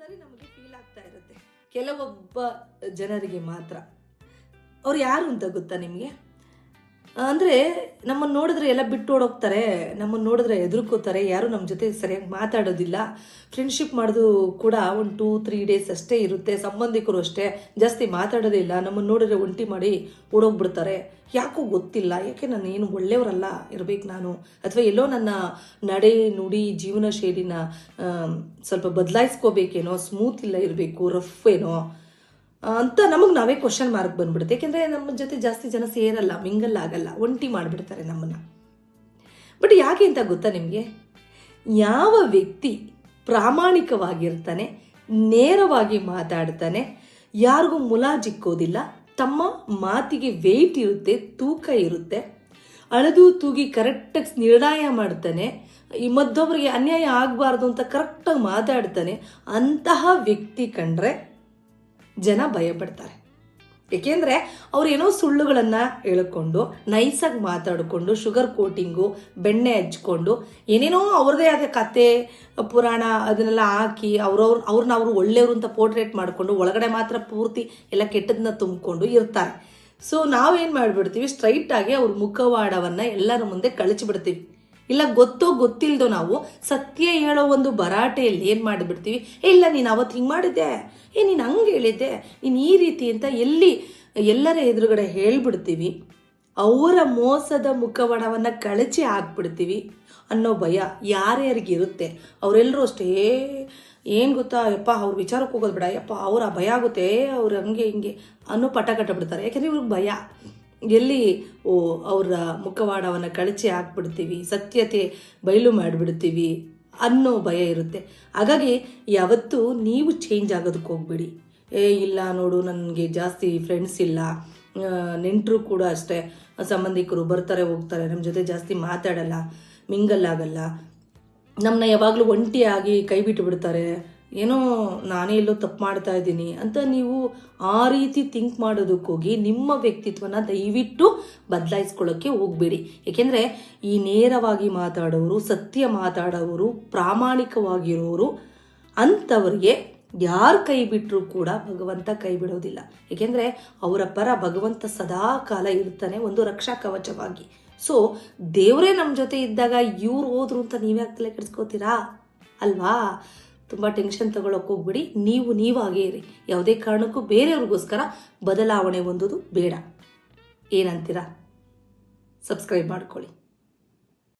ಒಂದೊಂದ್ಸರಿ ನಮಗೆ ಫೀಲ್ ಆಗ್ತಾ ಇರುತ್ತೆ, ಕೆಲವೊಬ್ಬ ಜನರಿಗೆ ಮಾತ್ರ. ಅವ್ರು ಯಾರು ಅಂತ ಗೊತ್ತಾ ನಿಮಗೆ? ಅಂದರೆ ನಮ್ಮನ್ನು ನೋಡಿದ್ರೆ ಎಲ್ಲ ಬಿಟ್ಟು ಓಡೋಗ್ತಾರೆ, ನಮ್ಮನ್ನು ನೋಡಿದ್ರೆ ಎದುರ್ಕೋತಾರೆ, ಯಾರು ನಮ್ಮ ಜೊತೆ ಸರಿಯಾಗಿ ಮಾತಾಡೋದಿಲ್ಲ. ಫ್ರೆಂಡ್ಶಿಪ್ ಮಾಡೋದು ಕೂಡ ಒಂದು 2-3 ಡೇಸ್ ಅಷ್ಟೇ ಇರುತ್ತೆ. ಸಂಬಂಧಿಕರು ಅಷ್ಟೇ, ಜಾಸ್ತಿ ಮಾತಾಡೋದೇ ಇಲ್ಲ. ನಮ್ಮನ್ನು ನೋಡಿದ್ರೆ ಒಂಟಿ ಮಾಡಿ ಓಡೋಗ್ಬಿಡ್ತಾರೆ. ಯಾಕೋ ಗೊತ್ತಿಲ್ಲ, ಯಾಕೆ ನಾನು ಏನು ಒಳ್ಳೆಯವರಲ್ಲ ಇರಬೇಕು ನಾನು, ಅಥವಾ ಎಲ್ಲೋ ನನ್ನ ನಡೆ ನುಡಿ ಜೀವನ ಶೈಲಿನ ಸ್ವಲ್ಪ ಬದಲಾಯಿಸ್ಕೋಬೇಕೇನೋ, ಸ್ಮೂತ್ ಇಲ್ಲ ಇರಬೇಕು, ರಫ್ ಏನೋ ಅಂತ ನಮಗೆ ನಾವೇ ಕ್ವಶನ್ ಮಾರ್ಕ್ ಬಂದ್ಬಿಡುತ್ತೆ. ಯಾಕೆಂದರೆ ನಮ್ಮ ಜೊತೆ ಜಾಸ್ತಿ ಜನ ಸೇರಲ್ಲ, ಮಿಂಗಲ್ ಆಗಲ್ಲ, ಒಂಟಿ ಮಾಡಿಬಿಡ್ತಾರೆ ನಮ್ಮನ್ನು. ಬಟ್ ಯಾಕೆ ಅಂತ ಗೊತ್ತಾ ನಿಮಗೆ? ಯಾವ ವ್ಯಕ್ತಿ ಪ್ರಾಮಾಣಿಕವಾಗಿರ್ತಾನೆ, ನೇರವಾಗಿ ಮಾತಾಡ್ತಾನೆ, ಯಾರಿಗೂ ಮುಲಾಜಿಕ್ಕೋದಿಲ್ಲ, ತಮ್ಮ ಮಾತಿಗೆ ವೆಯ್ಟ್ ಇರುತ್ತೆ, ತೂಕ ಇರುತ್ತೆ, ಅಳೆದು ತೂಗಿ ಕರೆಕ್ಟಾಗಿ ನಿರ್ಣಯ ಮಾಡ್ತಾನೆ, ಈ ಮತ್ತೊಬ್ಬರಿಗೆ ಅನ್ಯಾಯ ಆಗಬಾರ್ದು ಅಂತ ಕರೆಕ್ಟಾಗಿ ಮಾತಾಡ್ತಾನೆ, ಅಂತಹ ವ್ಯಕ್ತಿ ಕಂಡ್ರೆ ಜನ ಭಯಪಡ್ತಾರೆ. ಏಕೆಂದರೆ ಅವ್ರು ಏನೋ ಸುಳ್ಳುಗಳನ್ನು ಹೇಳ್ಕೊಂಡು, ನೈಸಾಗಿ ಮಾತಾಡಿಕೊಂಡು, ಶುಗರ್ ಕೋಟಿಂಗು, ಬೆಣ್ಣೆ ಹಚ್ಕೊಂಡು, ಏನೇನೋ ಅವ್ರದ್ದೇ ಆದ ಕತೆ ಪುರಾಣ ಅದನ್ನೆಲ್ಲ ಹಾಕಿ ಅವ್ರನ್ನ ಒಳ್ಳೆಯವರು ಅಂತ ಪೋರ್ಟ್ರೇಟ್ ಮಾಡಿಕೊಂಡು ಒಳಗಡೆ ಮಾತ್ರ ಪೂರ್ತಿ ಎಲ್ಲ ಕೆಟ್ಟದನ್ನ ತುಂಬಿಕೊಂಡು ಇರ್ತಾರೆ. ಸೊ ನಾವೇನು ಮಾಡಿಬಿಡ್ತೀವಿ, ಸ್ಟ್ರೈಟಾಗಿ ಅವ್ರ ಮುಖವಾಡವನ್ನು ಎಲ್ಲರ ಮುಂದೆ ಕಳಿಸಿಬಿಡ್ತೀವಿ. ಇಲ್ಲ ಗೊತ್ತೋ ಗೊತ್ತಿಲ್ಲದೋ ನಾವು ಸತ್ಯ ಹೇಳೋ ಒಂದು ಭರಾಟೆಯಲ್ಲಿ ಏನು ಮಾಡಿಬಿಡ್ತೀವಿ, ಇಲ್ಲ ನೀನು ಅವತ್ತು ಹಿಂಗೆ ಮಾಡಿದ್ದೆ, ನೀನು ಹಂಗೆ ಹೇಳಿದ್ದೆ, ನೀನು ಈ ರೀತಿ ಅಂತ ಎಲ್ಲರ ಎದುರುಗಡೆ ಹೇಳ್ಬಿಡ್ತೀವಿ. ಅವರ ಮೋಸದ ಮುಖವಾಡವನ್ನು ಕಳಚಿ ಹಾಕ್ಬಿಡ್ತೀವಿ ಅನ್ನೋ ಭಯ ಯಾರ್ಯಾರಿಗಿರುತ್ತೆ. ಅವರೆಲ್ಲರೂ ಅಷ್ಟೇ, ಏನು ಗೊತ್ತಾ ಯಪ್ಪ ಅವ್ರ ವಿಚಾರಕ್ಕೆ ಹೋಗೋದು ಬೇಡ, ಯಪ್ಪ ಅವರ ಭಯ ಆಗುತ್ತೆ, ಅವ್ರು ಹಂಗೆ ಹಿಂಗೆ ಅನ್ನೋ ಪಟ ಕಟ್ಟಬಿಡ್ತಾರೆ. ಯಾಕೆಂದರೆ ಇವ್ರಿಗೆ ಭಯ, ಎಲ್ಲಿ ಅವರ ಮುಖವಾಡವನ್ನು ಕಳಚಿ ಹಾಕ್ಬಿಡ್ತೀವಿ, ಸತ್ಯತೆ ಬಯಲು ಮಾಡಿಬಿಡ್ತೀವಿ ಅನ್ನೋ ಭಯ ಇರುತ್ತೆ. ಹಾಗಾಗಿ ಯಾವತ್ತೂ ನೀವು ಚೇಂಜ್ ಆಗೋದಕ್ಕೆ ಹೋಗ್ಬೇಡಿ. ಇಲ್ಲ ನೋಡು ನನಗೆ ಜಾಸ್ತಿ ಫ್ರೆಂಡ್ಸ್ ಇಲ್ಲ, ನೆಂಟರು ಕೂಡ ಅಷ್ಟೇ, ಸಂಬಂಧಿಕರು ಬರ್ತಾರೆ ಹೋಗ್ತಾರೆ, ನಮ್ಮ ಜೊತೆ ಜಾಸ್ತಿ ಮಾತಾಡಲ್ಲ, ಮಿಂಗಲ್ ಆಗಲ್ಲ, ನಮ್ಮನ್ನ ಯಾವಾಗಲೂ ಒಂಟಿಯಾಗಿ ಕೈ ಬಿಟ್ಟು ಬಿಡ್ತಾರೆ, ಏನೋ ನಾನೇ ಎಲ್ಲೋ ತಪ್ಪು ಮಾಡ್ತಾ ಇದ್ದೀನಿ ಅಂತ ನೀವು ಆ ರೀತಿ ಥಿಂಕ್ ಮಾಡೋದಕ್ಕೋಗಿ ನಿಮ್ಮ ವ್ಯಕ್ತಿತ್ವನ ದಯವಿಟ್ಟು ಬದಲಾಯಿಸ್ಕೊಳ್ಳೋಕ್ಕೆ ಹೋಗಬೇಡಿ. ಏಕೆಂದರೆ ಈ ನೇರವಾಗಿ ಮಾತಾಡೋರು, ಸತ್ಯ ಮಾತಾಡೋರು, ಪ್ರಾಮಾಣಿಕವಾಗಿರೋರು ಅಂಥವ್ರಿಗೆ ಯಾರು ಕೈ ಬಿಟ್ಟರೂ ಕೂಡ ಭಗವಂತ ಕೈ ಬಿಡೋದಿಲ್ಲ. ಏಕೆಂದರೆ ಅವರ ಪರ ಭಗವಂತ ಸದಾ ಕಾಲ ಇರ್ತಾನೆ, ಒಂದು ರಕ್ಷಾ ಕವಚವಾಗಿ. ಸೊ ದೇವರೇ ನಮ್ಮ ಜೊತೆ ಇದ್ದಾಗ ಇವ್ರು ಹೋದ್ರು ಅಂತ ನೀವ್ಯಾಕೆ ತಲೆ ಕೆಡಿಸ್ಕೋತೀರಾ ಅಲ್ವಾ? ತುಂಬ ಟೆನ್ಷನ್ ತಗೊಳಕ್ಕೆ ಹೋಗ್ಬಿಡಿ. ನೀವಾಗೇ ಇರಿ, ಯಾವುದೇ ಕಾರಣಕ್ಕೂ ಬೇರೆಯವ್ರಿಗೋಸ್ಕರ ಬದಲಾವಣೆ ಹೊಂದೋದು ಬೇಡ. ಏನಂತೀರಾ? ಸಬ್ಸ್ಕ್ರೈಬ್ ಮಾಡ್ಕೊಳ್ಳಿ.